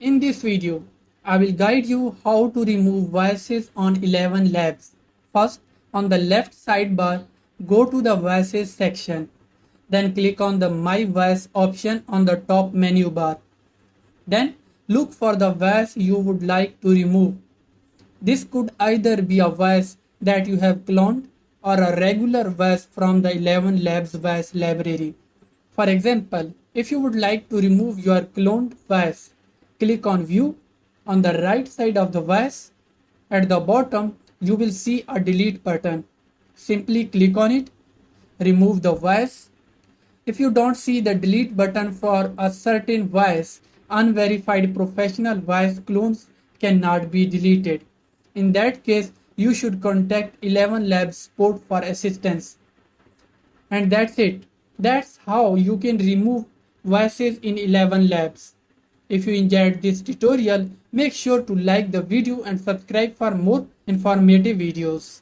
In this video, I will guide you how to remove voices on ElevenLabs. First, on the left sidebar, go to the voices section. Then click on the My Voice option on the top menu bar. Then look for the voice you would like to remove. This could either be a voice that you have cloned or a regular voice from the ElevenLabs voice library. For example, if you would like to remove your cloned voice, click on View on the right side of the voice. At the bottom, you will see a delete button. Simply click on it, remove the voice. If you don't see the delete button for a certain voice, unverified professional voice clones cannot be deleted. In that case, you should contact ElevenLabs support for assistance. And that's it. That's how you can remove voices in ElevenLabs. If you enjoyed this tutorial, make sure to like the video and subscribe for more informative videos.